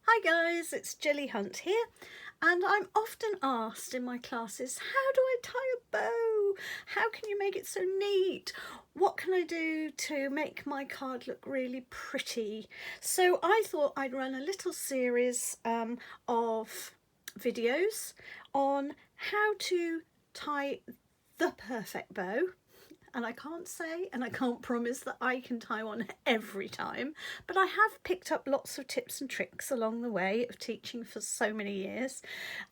Hi guys, it's Gilly Hunt here, and I'm often asked in my classes, how do I tie a bow? How can you make it so neat? What can I do to make my card look really pretty? So I thought I'd run a little series of videos on how to tie the perfect bow, and I can't say and I can't promise that I can tie one every time, but I have picked up lots of tips and tricks along the way of teaching for so many years,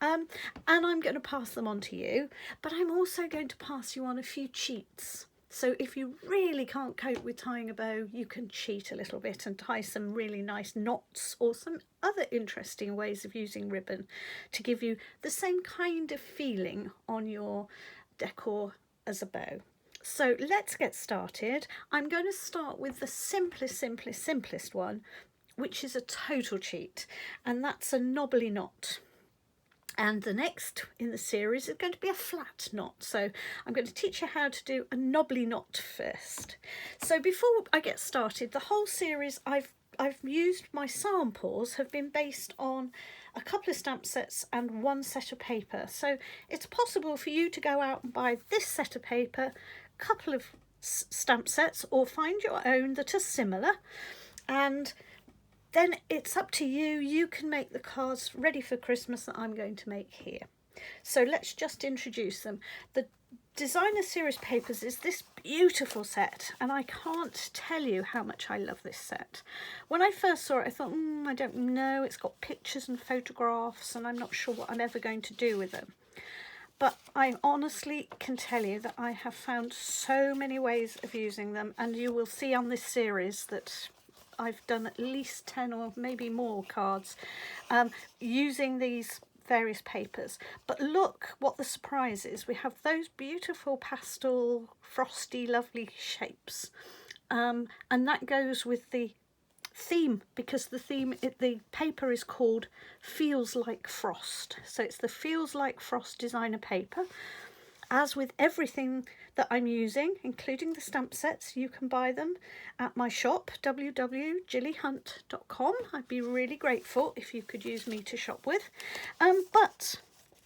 and I'm going to pass them on to you, but I'm also going to pass you on a few cheats. So if you really can't cope with tying a bow, you can cheat a little bit and tie some really nice knots or some other interesting ways of using ribbon to give you the same kind of feeling on your decor as a bow. So let's get started. I'm going to start with the simplest one, which is a total cheat, and that's a knobbly knot. And the next in the series is going to be a flat knot. So I'm going to teach you how to do a knobbly knot first. So before I get started, the whole series I've used, my samples have been based on a couple of stamp sets and one set of paper. So it's possible for you to go out and buy this set of paper, couple of stamp sets, or find your own that are similar, and then it's up to you. You can make the cards ready for Christmas that I'm going to make here. So let's just introduce them. The Designer Series Papers is this beautiful set, and I can't tell you how much I love this set. When I first saw it, I thought, I don't know, it's got pictures and photographs and I'm not sure what I'm ever going to do with them. But I honestly can tell you that I have found so many ways of using them, and you will see on this series that I've done at least 10 or maybe more cards using these various papers. But look what the surprise is. We have those beautiful pastel, frosty, lovely shapes. And that goes with the theme, because the paper is called Feels Like Frost. So it's the Feels Like Frost designer paper. As with everything that I'm using, including the stamp sets, you can buy them at my shop, www.gillyhunt.com. I'd be really grateful if you could use me to shop with. But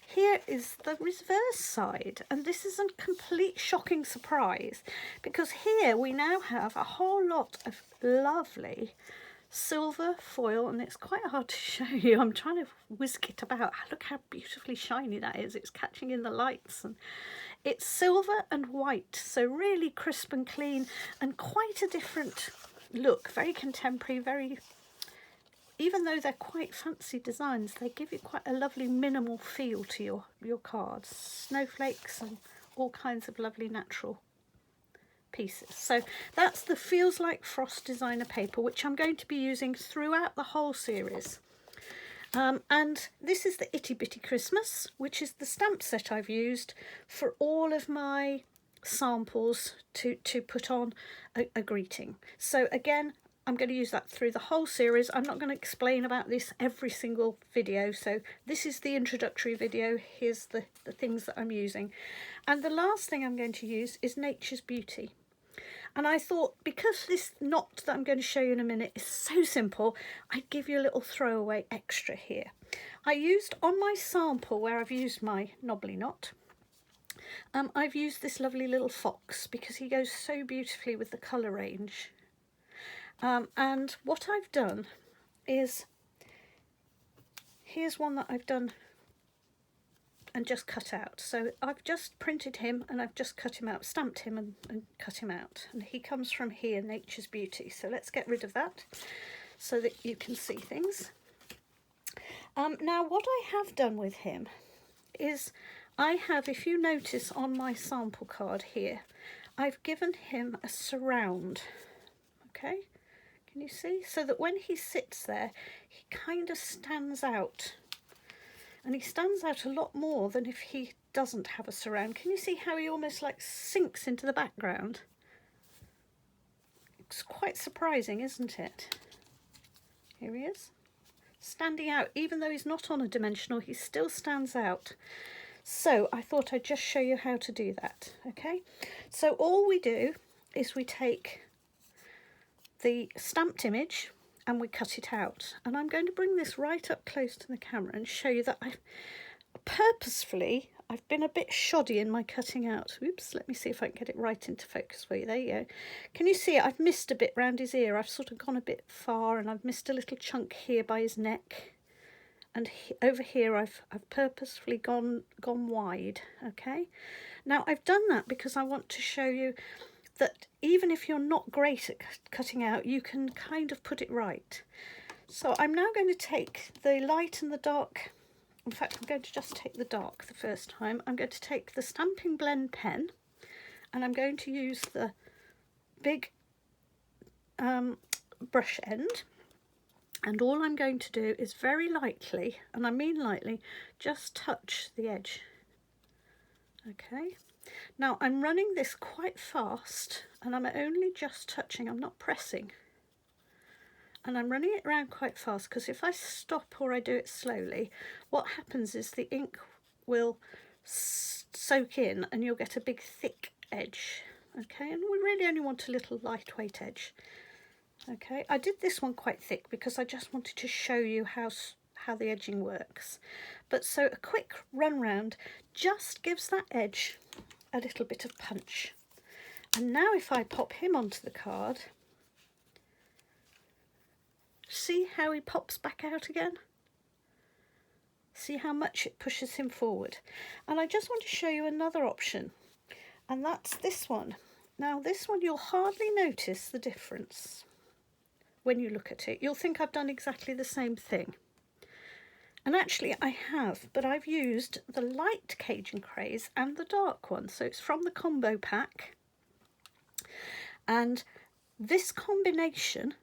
here is the reverse side, and this is a complete shocking surprise, because here we now have a whole lot of lovely silver foil, and it's quite hard to show you. I'm trying to whisk it about. Look how beautifully shiny that is. It's catching in the lights, and it's silver and white, so really crisp and clean, and quite a different look. Very contemporary, very, even though they're quite fancy designs, they give you quite a lovely minimal feel to your cards. Snowflakes and all kinds of lovely natural pieces. So that's the Feels Like Frost designer paper, which I'm going to be using throughout the whole series. And this is the Itty Bitty Christmas, which is the stamp set I've used for all of my samples to put on a greeting. So again, I'm going to use that through the whole series. I'm not going to explain about this every single video, so this is the introductory video. Here's the things that I'm using. And the last thing I'm going to use is Nature's Beauty. And I thought, because this knot that I'm going to show you in a minute is so simple, I'd give you a little throwaway extra here. I used on my sample where I've used my knobbly knot, I've used this lovely little fox because he goes so beautifully with the colour range. And what I've done is, here's one that I've done and just cut out. So I've just printed him and I've just cut him out, stamped him and cut him out. And he comes from here, Nature's Beauty. So let's get rid of that so that you can see things. Now what I have done with him is I have, if you notice on my sample card here, I've given him a surround. Okay, can you see? So that when he sits there, he kind of stands out. And he stands out a lot more than if he doesn't have a surround. Can you see how he almost like sinks into the background? It's quite surprising, isn't it? Here he is, standing out. Even though he's not on a dimensional, he still stands out. So I thought I'd just show you how to do that. Okay, so all we do is we take the stamped image and we cut it out. And I'm going to bring this right up close to the camera and show you that I've been a bit shoddy in my cutting out. Oops, let me see if I can get it right into focus for you. There you go. Can you see it? I've missed a bit round his ear. I've sort of gone a bit far, and I've missed a little chunk here by his neck. And over here I've purposefully gone wide, okay? Now I've done that because I want to show you that even if you're not great at cutting out, you can kind of put it right. So I'm now going to take the light and the dark. In fact, I'm going to just take the dark the first time. I'm going to take the Stampin' Blend pen, and I'm going to use the big brush end. And all I'm going to do is very lightly, and I mean lightly, just touch the edge. Okay. Now I'm running this quite fast, and I'm only just touching, I'm not pressing. And I'm running it around quite fast because if I stop or I do it slowly, what happens is the ink will soak in and you'll get a big thick edge. Okay, and we really only want a little lightweight edge. Okay, I did this one quite thick because I just wanted to show you how the edging works. But so a quick run round just gives that edge a little bit of punch. And now if I pop him onto the card, see how he pops back out again? See how much it pushes him forward. And I just want to show you another option, and that's this one. Now this one you'll hardly notice the difference when you look at it. You'll think I've done exactly the same thing. And actually I have, but I've used the light Cajun Craze and the dark one. So it's from the combo pack. And this combination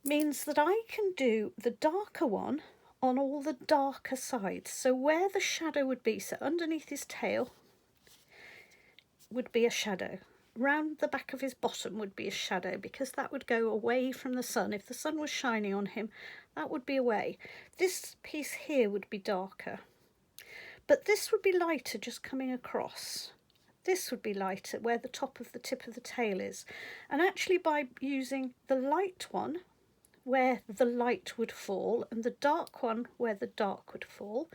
means that I can do the darker one on all the darker sides. So where the shadow would be, so underneath his tail would be a shadow. Round the back of his bottom would be a shadow because that would go away from the sun. If the sun was shining on him, that would be away. This piece here would be darker, but this would be lighter just coming across. This would be lighter where the top of the tip of the tail is. And actually by using the light one where the light would fall and the dark one where the dark would fall,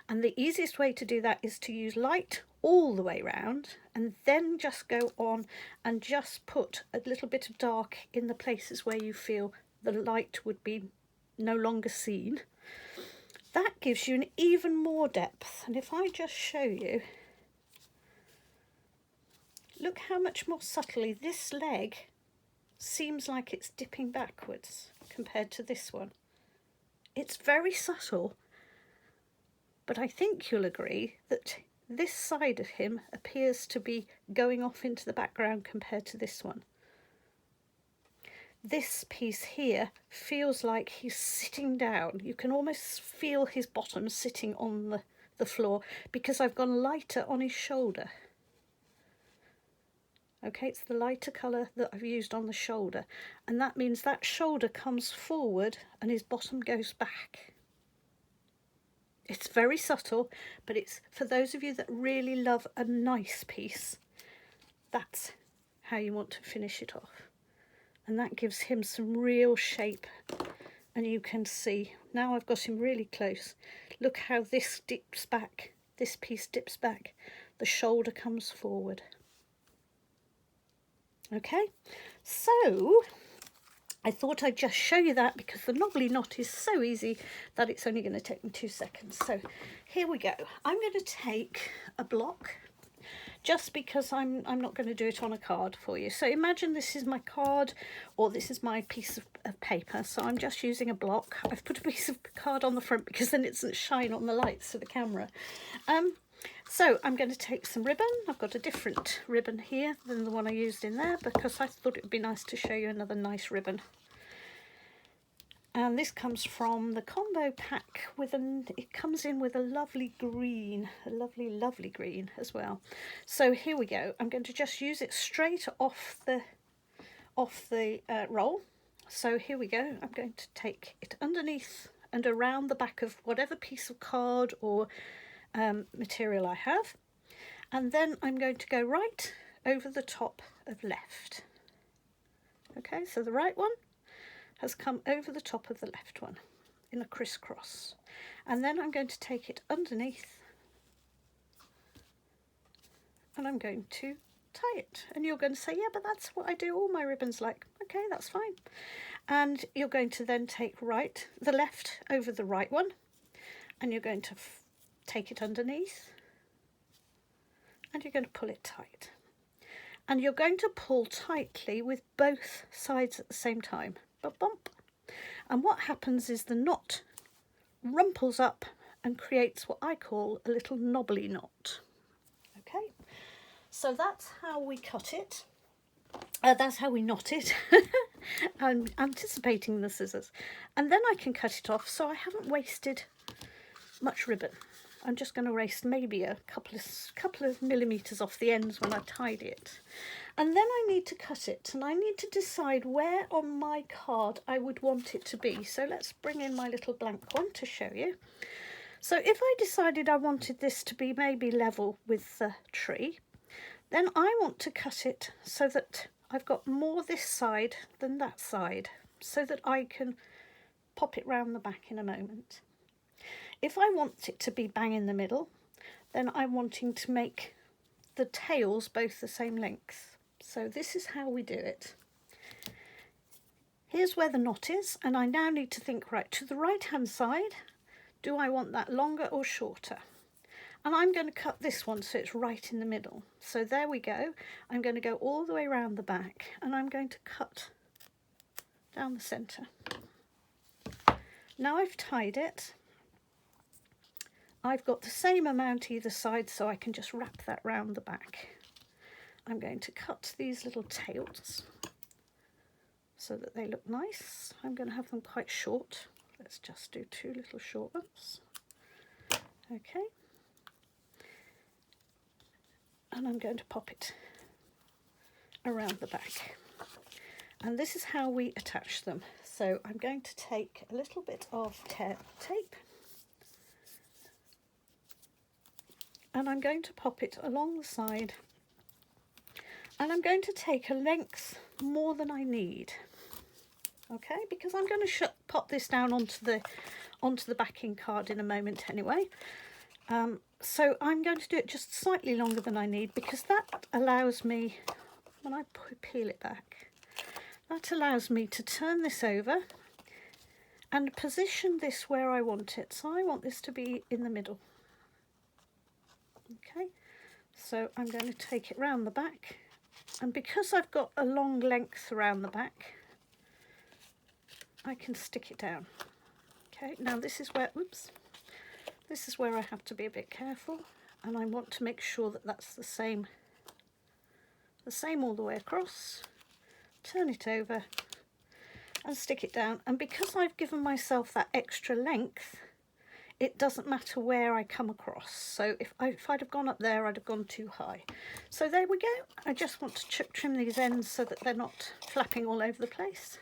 and the easiest way to do that is to use light all the way round and then just go on and just put a little bit of dark in the places where you feel the light would be no longer seen. That gives you an even more depth. And if I just show you, look how much more subtly this leg seems like it's dipping backwards compared to this one. It's very subtle, but I think you'll agree that this side of him appears to be going off into the background compared to this one. This piece here feels like he's sitting down. You can almost feel his bottom sitting on the floor because I've gone lighter on his shoulder. Okay, it's the lighter colour that I've used on the shoulder, and that means that shoulder comes forward and his bottom goes back. It's very subtle, but it's for those of you that really love a nice piece, that's how you want to finish it off. And that gives him some real shape. And you can see, now I've got him really close, look how this dips back, this piece dips back, the shoulder comes forward. Okay, so I thought I'd just show you that because the knobbly knot is so easy that it's only going to take me 2 seconds. So here we go. I'm going to take a block just because I'm not going to do it on a card for you. So imagine this is my card or this is my piece of paper. So I'm just using a block. I've put a piece of card on the front because then it doesn't shine on the lights of the camera. So I'm going to take some ribbon. I've got a different ribbon here than the one I used in there because I thought it would be nice to show you another nice ribbon. And this comes from the combo pack it comes in with a lovely green, a lovely green as well. So here we go. I'm going to just use it straight off the roll. So here we go. I'm going to take it underneath and around the back of whatever piece of card or material I have, and then I'm going to go right over the top of left. Okay, so the right one, has come over the top of the left one in a crisscross. And then I'm going to take it underneath and I'm going to tie it. And you're going to say, yeah, but that's what I do all my ribbons like. Okay, that's fine. And you're going to then take the left over the right one, and you're going to take it underneath and you're going to pull it tight. And you're going to pull tightly with both sides at the same time. Bump. And what happens is the knot rumples up and creates what I call a little knobbly knot. Okay, so that's how we cut it. That's how we knot it. I'm anticipating the scissors. And then I can cut it off, so I haven't wasted much ribbon. I'm just going to waste maybe a couple of millimetres off the ends when I tied it. And then I need to cut it, and I need to decide where on my card I would want it to be. So let's bring in my little blank one to show you. So if I decided I wanted this to be maybe level with the tree, then I want to cut it so that I've got more this side than that side, so that I can pop it round the back in a moment. If I want it to be bang in the middle, then I'm wanting to make the tails both the same length. So this is how we do it. Here's where the knot is, and I now need to think, right, to the right hand side, do I want that longer or shorter? And I'm going to cut this one so it's right in the middle. So there we go. I'm going to go all the way around the back, and I'm going to cut down the centre. Now I've tied it, I've got the same amount either side, so I can just wrap that round the back. I'm going to cut these little tails so that they look nice. I'm going to have them quite short. Let's just do 2 little short ones. Okay. And I'm going to pop it around the back. And this is how we attach them. So I'm going to take a little bit of tear tape, and I'm going to pop it along the side, and I'm going to take a length more than I need. Okay, because I'm going to pop this down onto the backing card in a moment anyway. So I'm going to do it just slightly longer than I need, because that allows me, when I peel it back, that allows me to turn this over and position this where I want it. So I want this to be in the middle. Okay, so I'm going to take it round the back, and because I've got a long length around the back, I can stick it down. Okay, now this is where, this is where I have to be a bit careful, and I want to make sure that that's the same all the way across. Turn it over and stick it down, and because I've given myself that extra length, it doesn't matter where I come across. So if I'd have gone up there, I'd have gone too high. So there we go. I just want to trim these ends so that they're not flapping all over the place.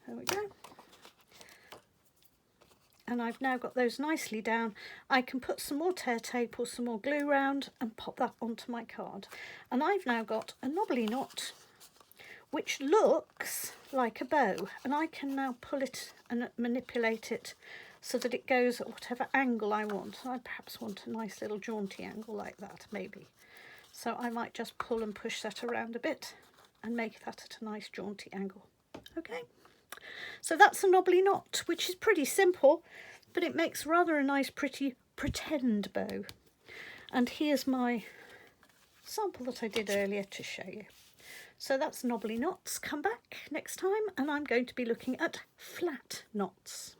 There we go. And I've now got those nicely down. I can put some more tear tape or some more glue round and pop that onto my card. And I've now got a knobbly knot, which looks like a bow, and I can now pull it and manipulate it so that it goes at whatever angle I want. I perhaps want a nice little jaunty angle like that, maybe. So I might just pull and push that around a bit and make that at a nice jaunty angle. Okay. So that's a knobbly knot, which is pretty simple, but it makes rather a nice pretty pretend bow. And here's my sample that I did earlier to show you. So that's knobbly knots. Come back next time, and I'm going to be looking at flat knots.